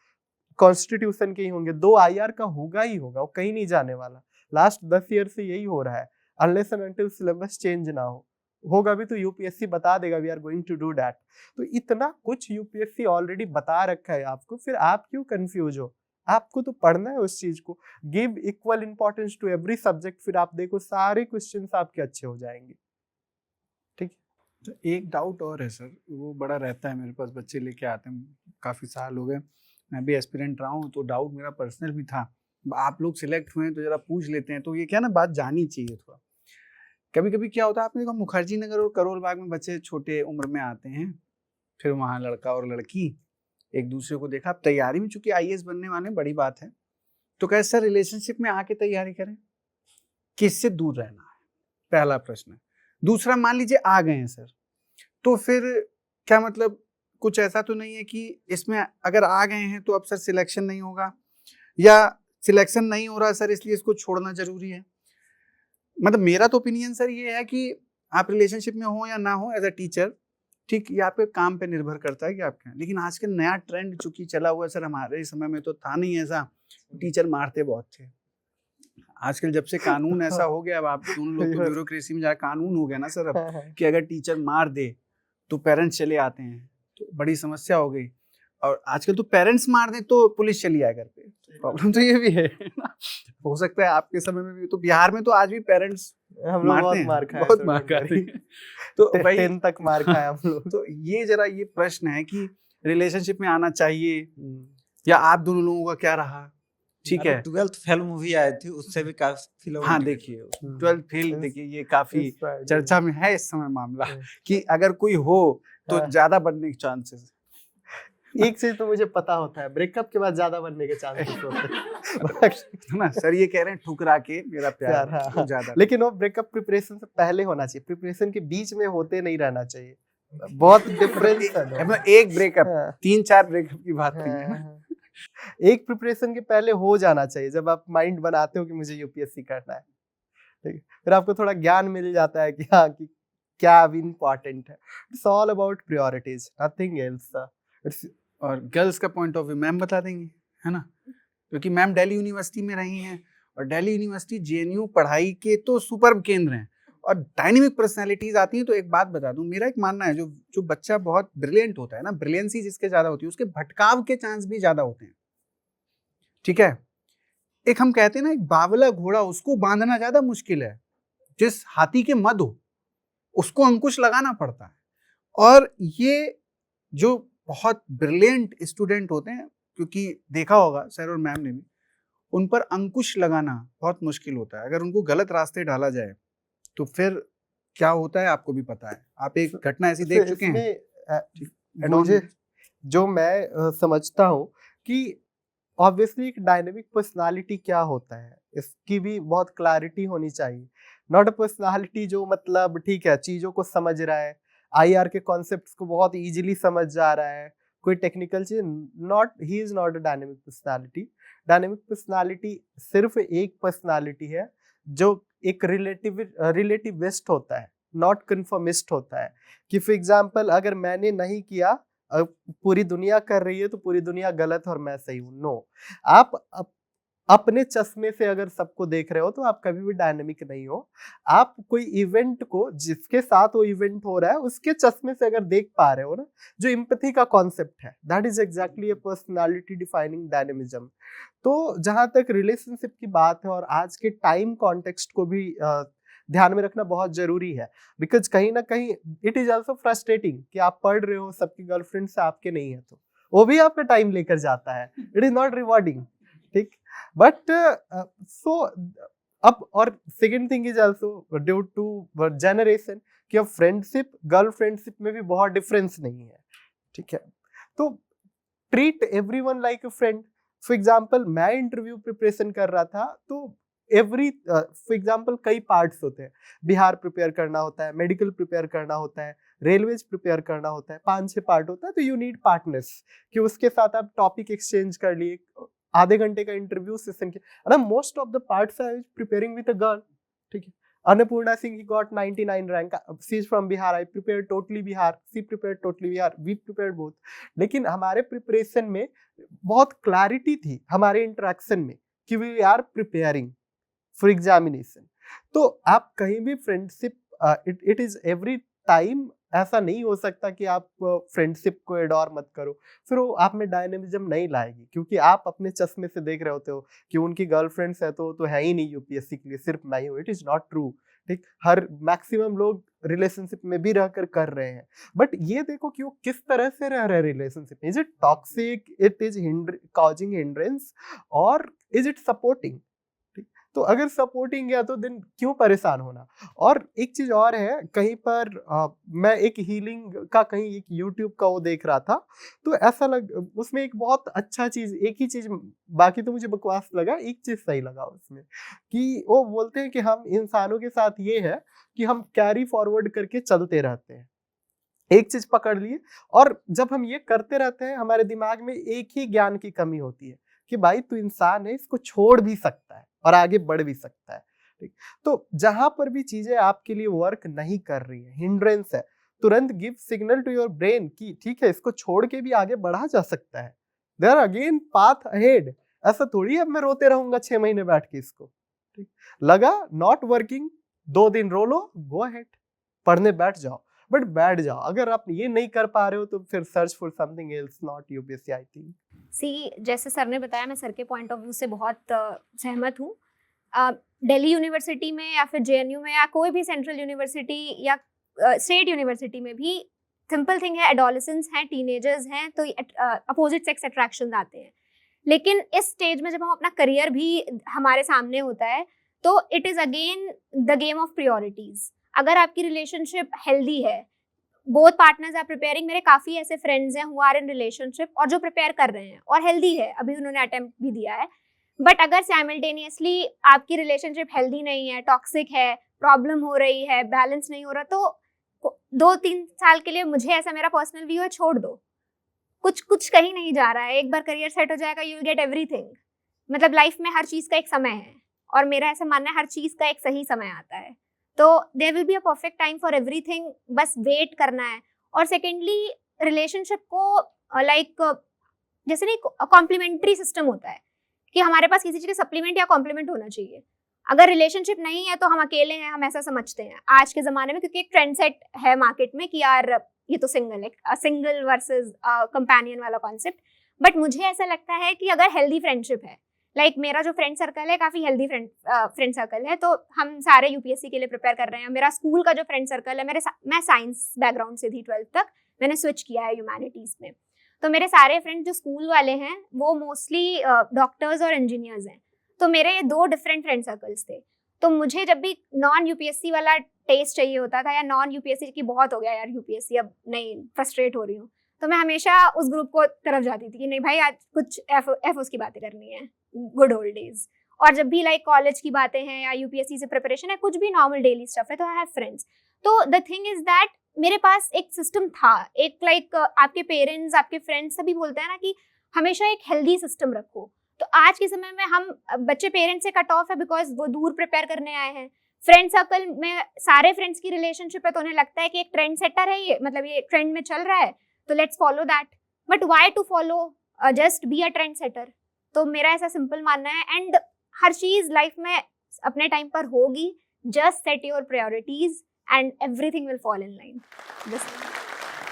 कॉन्स्टिट्यूशन के ही होंगे, 2 आईआर का होगा ही होगा, वो कहीं नहीं जाने वाला। लास्ट 10 ईयर से यही हो रहा है, unless and until syllabus change ना हो। होगा भी तो यूपीएससी बता देगा we are going to do that. तो इतना कुछ यूपीएससी ऑलरेडी बता रखा है आपको, फिर आप क्यों कंफ्यूज हो? आपको तो पढ़ना है उस चीज को। Give equal importance to every subject, फिर आप देखो सारे क्वेश्चंस आपके अच्छे हो जाएंगे। ठीक, तो एक डाउट और है सर, वो बड़ा रहता है मेरे पास, बच्चे लेके आते हैं, काफ़ी साल हो गए, मैं भी एस्पिरेंट रहा हूँ, तो डाउट मेरा पर्सनल भी था। आप लोग सिलेक्ट हुए हैं तो जरा पूछ लेते हैं, तो ये क्या ना, बात जानी चाहिए थोड़ा। कभी कभी क्या होता है, आपने देखा मुखर्जी नगर और करोल बाग में बच्चे छोटे उम्र में आते हैं, फिर वहाँ लड़का और लड़की एक दूसरे को देखा, अब तैयारी में चूंकि आईएएस बनने वाले, बड़ी बात है, तो कैसे सर रिलेशनशिप में आके तैयारी करें, किससे दूर रहना है, पहला प्रश्न है। दूसरा, मान लीजिए आ गए हैं सर, तो फिर क्या मतलब कुछ ऐसा तो नहीं है कि इसमें अगर आ गए हैं तो अब सर सिलेक्शन नहीं होगा, या सिलेक्शन नहीं हो रहा सर इसलिए इसको छोड़ना जरूरी है? मतलब मेरा तो ओपिनियन सर ये है कि आप रिलेशनशिप में हो या ना हो, एज अ टीचर, ठीक, ये आपके काम पे निर्भर करता है कि आप क्या। लेकिन आजकल नया ट्रेंड चूंकि चला हुआ है सर, हमारे समय में तो था नहीं ऐसा, टीचर मारते बहुत थे। आजकल जब से कानून ऐसा हो गया, अब आप दोनों लोग तो ब्यूरोक्रेसी में जाकर कानून हो गया ना सर अब, कि अगर टीचर मार दे तो पेरेंट्स चले आते हैं, तो बड़ी समस्या हो गई। और आजकल तो पेरेंट्स मार दें तो पुलिस चली आए घर पे, प्रॉब्लम तो ये भी है ना। हो सकता है आपके समय में भी, तो बिहार में तो आज भी पेरेंट्स हम लोग बहुत मार खाए, बहुत मार खाते हैं, तो भाई 10 तक मार खाए हम लोग। तो ये जरा ये प्रश्न है कि रिलेशनशिप में आना चाहिए या आप दोनों लोगों का क्या रहा? ठीक है, 12th फेल मूवी आई थी, उससे भी काफी लोग, हाँ देखिए 12th फेल, देखिए ये काफी चर्चा में है इस समय मामला, कि अगर कोई हो तो ज्यादा बनने के चांसेस। एक चीज तो मुझे पता होता है, ब्रेकअप के बाद ज्यादा बनने के चांसेस होते हैं ना सर, ये कह रहे हैं ठुकरा के मेरा प्यार हाँ। ज्यादा, लेकिन वो ब्रेकअप प्रिपरेशन से पहले होना चाहिए, प्रिपरेशन के बीच में होते नहीं रहना चाहिए, बहुत डिफरेंस है। एक ब्रेकअप, 3-4 ब्रेकअप की बात नहीं है ना। एक प्रिपरेशन के पहले हो जाना चाहिए, जब आप माइंड बनाते हो कि मुझे यूपीएससी करना है, ठीक है, फिर आपको थोड़ा ज्ञान मिल जाता है कि हाँ, कि क्या अभी इम्पोर्टेंट है। It's all about priorities, nothing else. और गर्ल्स का पॉइंट ऑफ व्यू मैम बता देंगे, है ना, क्योंकि मैम दिल्ली यूनिवर्सिटी में रही हैं, और दिल्ली यूनिवर्सिटी जेएनयू पढ़ाई के तो सुपर्ब केंद्र हैं, और डायनेमिक पर्सनालिटीज आती हैं। तो एक बात बता दूं, मेरा एक मानना है, जो जो बच्चा बहुत ब्रिलियंट होता है ना, ब्रिलियंसी जिसके ज्यादा होती है उसके भटकाव के चांस भी ज्यादा होते हैं, ठीक है। एक हम कहते हैं ना, एक बावला घोड़ा उसको बांधना ज्यादा मुश्किल है, जिस हाथी के मद हो उसको अंकुश लगाना पड़ता है। और ये जो बहुत ब्रिलियंट स्टूडेंट होते हैं, क्योंकि देखा होगा सर और मैम ने भी, उन पर अंकुश लगाना बहुत मुश्किल होता है। अगर उनको गलत रास्ते डाला जाए तो फिर क्या होता है आपको भी पता है, आप एक घटना ऐसी देख चुके हैं। इसमें मुझे जो मैं समझता हूँ कि ऑब्वियसली एक डायनेमिक पर्सनालिटी क्या होता है इसकी भी बहुत क्लैरिटी होनी चाहिए। नॉट अ पर्सनालिटी जो मतलब ठीक है चीज़ों को समझ रहा है, आईआर के कॉन्सेप्ट्स को बहुत इजीली समझ जा रहा है, कोई टेक्निकल चीज, not he is not a dynamic personality. Dynamic personality सिर्फ एक पर्सनालिटी है जो एक रिलेटिविस्ट होता है, नॉट कन्फर्मिस्ट होता है। कि फॉर एग्जाम्पल अगर मैंने नहीं किया, पूरी दुनिया कर रही है तो पूरी दुनिया गलत और मैं सही हूँ, नो। आप अपने चश्मे से अगर सबको देख रहे हो तो आप कभी भी डायनेमिक नहीं हो। आप कोई इवेंट को जिसके साथ वो इवेंट हो रहा है उसके चश्मे से अगर देख पा रहे हो ना, जो एम्पैथी का कॉन्सेप्ट है, that is exactly a personality defining dynamism. तो जहां तक रिलेशनशिप की बात है और आज के टाइम कॉन्टेक्स्ट को भी ध्यान में रखना बहुत जरूरी है, बिकॉज कहीं ना कहीं इट इज ऑल्सो फ्रस्ट्रेटिंग कि आप पढ़ रहे हो, सबकी गर्लफ्रेंड से आपके नहीं है तो वो भी आपका टाइम लेकर जाता है, इट इज नॉट रिवॉर्डिंग, ठीक। बट सो अब और second thing is also due to generation कि अब फ्रेंडशिप गर्ल फ्रेंडशिप में भी बहुत डिफरेंस नहीं है, ठीक है। तो treat everyone like a friend. For example मैं इंटरव्यू प्रिपरेशन कर रहा था तो फॉर एग्जाम्पल कई पार्ट्स होते हैं, बिहार प्रिपेयर करना होता है, मेडिकल प्रिपेयर करना होता है, रेलवेज प्रिपेयर करना होता है, 5-6 पार्ट होता है। तो यू नीड पार्टनर्स कि उसके साथ आप टॉपिक एक्सचेंज कर लिए, आधे घंटे का इंटरव्यू सेशन के। Most of the parts I was preparing with a girl, ठीक है। Annapurna Singh he got 99 rank, she is from Bihar, I prepared totally Bihar, she prepared totally Bihar, we prepared both. लेकिन हमारे प्रिपरेशन में बहुत क्लैरिटी थी हमारे इंटरेक्शन में कि we are preparing for examination. तो आप कहीं भी friendship, it is every time ऐसा नहीं हो सकता कि आप फ्रेंडशिप को एडोर मत करो, फिर वो आप में डायनेमिज्म नहीं लाएगी, क्योंकि आप अपने चश्मे से देख रहे होते हो कि उनकी गर्लफ्रेंड्स है तो है ही नहीं यूपीएससी के लिए, सिर्फ मैं ही हूँ। इट इज नॉट ट्रू, ठीक। हर मैक्सिमम लोग रिलेशनशिप में भी रहकर कर रहे हैं, बट ये देखो कि वो किस तरह से रह रहे हैं रिलेशनशिप में। Is it toxic, it is causing hindrance, और इज इट सपोर्टिंग? तो अगर सपोर्टिंग है तो दिन क्यों परेशान होना। और एक चीज और है, कहीं पर मैं एक हीलिंग का कहीं एक यूट्यूब का वो देख रहा था, तो ऐसा उसमें एक बहुत अच्छा चीज, एक ही चीज, बाकी तो मुझे बकवास लगा, एक चीज सही लगा उसमें, कि वो बोलते हैं कि हम इंसानों के साथ ये है कि हम कैरी फॉरवर्ड करके चलते रहते हैं, एक चीज पकड़ लिए, और जब हम ये करते रहते हैं हमारे दिमाग में एक ही ज्ञान की कमी होती है कि भाई तू इंसान है, इसको छोड़ भी सकता है और आगे बढ़ भी सकता है, ठीक। तो जहां पर भी चीजें आपके लिए वर्क नहीं कर रही है, हिंड्रेंस है, तुरंत give signal to your brain कि ठीक है इसको छोड़ के भी आगे बढ़ा जा सकता है, देयर अगेन पाथ अहेड। ऐसा थोड़ी अब मैं रोते रहूंगा 6 महीने बैठ के इसको, ठीक। लगा नॉट वर्किंग, 2 दिन रो लो, गो अहेड, पढ़ने बैठ जाओ, बट बैठ जाओ। अगर आप ये नहीं कर पा रहे हो तो फिर search for something else, not UPSC, I think. See, जैसे सर ने बताया, मैं सर के पॉइंट ऑफ व्यू से बहुत सहमत हूँ। दिल्ली यूनिवर्सिटी में या फिर जेएनयू में या कोई भी सेंट्रल यूनिवर्सिटी या स्टेट यूनिवर्सिटी में भी सिंपल थिंग है, एडोलेसेंस हैं, टीनेजर्स हैं, तो अपोजिट सेक्स अट्रैक्शन आते हैं। लेकिन इस स्टेज में जब हम अपना करियर भी हमारे सामने होता है तो it is again the game of priorities. अगर आपकी रिलेशनशिप हेल्दी है, बोथ पार्टनर्स आर प्रिपेयरिंग, मेरे काफ़ी ऐसे फ्रेंड्स हैं हु आर इन रिलेशनशिप और जो प्रिपेयर कर रहे हैं और हेल्दी है, अभी उन्होंने अटेम्प्ट भी दिया है, बट अगर साइमल्टेनियसली आपकी रिलेशनशिप हेल्दी नहीं है, टॉक्सिक है, प्रॉब्लम हो रही है, बैलेंस नहीं हो रहा, तो 2-3 साल के लिए, मुझे ऐसा मेरा पर्सनल व्यू है, छोड़ दो। कुछ कहीं नहीं जा रहा है, एक बार करियर सेट हो जाएगा, यू विल गेट एवरीथिंग। मतलब लाइफ में हर चीज़ का एक समय है, और मेरा ऐसा मानना है हर चीज़ का एक सही समय आता है, तो there will be a perfect time for everything, बस वेट करना है। और सेकेंडली, रिलेशनशिप को लाइक जैसे नहीं कॉम्प्लीमेंट्री सिस्टम होता है कि हमारे पास किसी चीज़ का सप्लीमेंट या कॉम्प्लीमेंट होना चाहिए। अगर रिलेशनशिप नहीं है तो हम अकेले हैं, हम ऐसा समझते हैं आज के ज़माने में, क्योंकि एक ट्रेंड सेट है मार्केट में कि यार ये तो सिंगल है, सिंगल वर्सेस कंपेनियन वाला कॉन्सेप्ट। बट मुझे ऐसा लगता है कि अगर हेल्दी फ्रेंडशिप है, लाइक मेरा जो फ्रेंड सर्कल है काफ़ी हेल्दी फ्रेंड सर्कल है, तो हम सारे यूपीएससी के लिए प्रिपेयर कर रहे हैं। मेरा स्कूल का जो फ्रेंड सर्कल है, मैं साइंस बैकग्राउंड से थी 12th तक, मैंने स्विच किया है ह्यूमैनिटीज़ में। तो मेरे सारे फ्रेंड जो स्कूल वाले हैं वो मोस्टली डॉक्टर्स और इंजीनियर्स हैं। तो मेरे 2 डिफरेंट फ्रेंड सर्कल्स थे। तो मुझे जब भी नॉन यूपीएससी वाला टेस्ट चाहिए होता था, या नॉन यूपीएससी की बहुत हो गया यार यूपीएससी, अब नहीं, फ्रस्ट्रेट हो रही हूँ, तो मैं हमेशा उस ग्रुप को तरफ जाती थी कि नहीं भाई आज कुछ एफ की बातें करनी है, गुड ओल्ड डेज। और जब भी लाइक कॉलेज की बातें हैं या यूपीएससी से प्रिपरेशन है, कुछ भी नॉर्मल डेली स्टफ है, तो आई हैव फ्रेंड्स। तो द थिंग इज दैट मेरे पास एक सिस्टम था, एक लाइक आपके पेरेंट्स, आपके फ्रेंड्स सभी बोलते हैं ना कि हमेशा एक हेल्दी सिस्टम रखो। तो आज के समय में हम बच्चे पेरेंट्स से कट ऑफ है बिकॉज वो दूर प्रिपेयर करने आए हैं। फ्रेंड सर्कल में सारे फ्रेंड्स की रिलेशनशिप है, तो उन्हें लगता है कि एक ट्रेंड सेटर है ये, मतलब ये ट्रेंड में चल रहा है तो let's follow that. But why to follow, just be a trend setter. तो मेरा ऐसा सिंपल मानना है। एंड हर चीज लाइफ में अपने टाइम पर होगी, just set your priorities and everything will fall in line.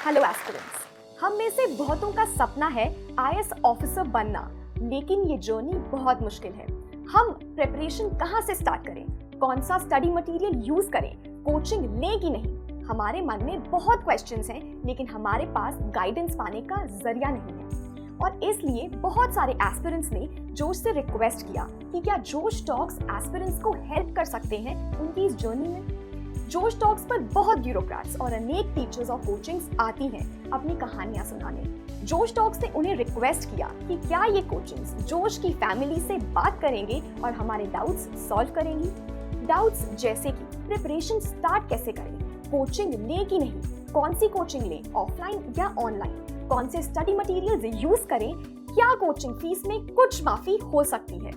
Hello aspirants, हम में से बहुतों का सपना है आईएएस ऑफिसर बनना, लेकिन ये जर्नी बहुत मुश्किल है। हम प्रिपरेशन कहाँ से स्टार्ट करें, कौन सा स्टडी मटेरियल यूज करें, कोचिंग लें कि नहीं, हमारे मन में बहुत क्वेश्चंस हैं, लेकिन हमारे पास गाइडेंस पाने का जरिया नहीं है। और इसलिए बहुत सारे एस्पिरेंट्स ने जोश से रिक्वेस्ट किया कि क्या जोश टॉक्स एस्पिरेंट्स को हेल्प कर सकते हैं उनकी इस जर्नी में। जोश टॉक्स पर बहुत ब्यूरोक्रेट्स और अनेक टीचर्स और कोचिंग्स आती हैं अपनी कहानियां सुनाने। जोश टॉक्स ने उन्हें रिक्वेस्ट किया कि क्या ये कोचिंग्स जोश की फैमिली से बात करेंगे और हमारे डाउट्स सॉल्व करेंगी। डाउट्स जैसे कि प्रिपरेशन स्टार्ट कैसे करें, कोचिंग लें कि नहीं, कौन सी कोचिंग लें, ऑफलाइन या ऑनलाइन, कौन से स्टडी मटेरियल्स यूज करें, क्या कोचिंग फीस में कुछ माफी हो सकती है।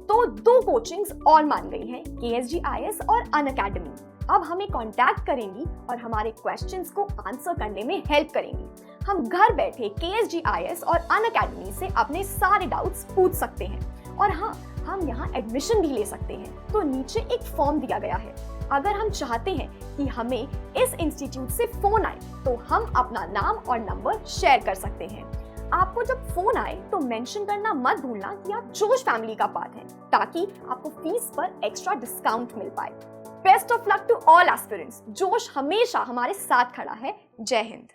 तो 2 कोचिंग्स और मान गई हैं, KSG IAS और अनअकैडमी। अब हमें कांटेक्ट करेंगी और हमारे क्वेश्चंस को आंसर करने में हेल्प करेंगी। हम घर बैठे KSG IAS और अनअकैडमी से अपने सारे डाउट्स पूछ सकते हैं। और हाँ, हम यहाँ एडमिशन भी ले सकते हैं। तो नीचे एक फॉर्म दिया गया है। अगर हम चाहते हैं कि हमें इस इंस्टीट्यूट से फोन आए तो हम अपना नाम और नंबर शेयर कर सकते हैं। आपको जब फोन आए तो मेंशन करना मत भूलना कि आप जोश फैमिली का पार्ट हैं, ताकि आपको फीस पर एक्स्ट्रा डिस्काउंट मिल पाए। Best of luck to all aspirants. जोश हमेशा हमारे साथ खड़ा है। जय हिंद।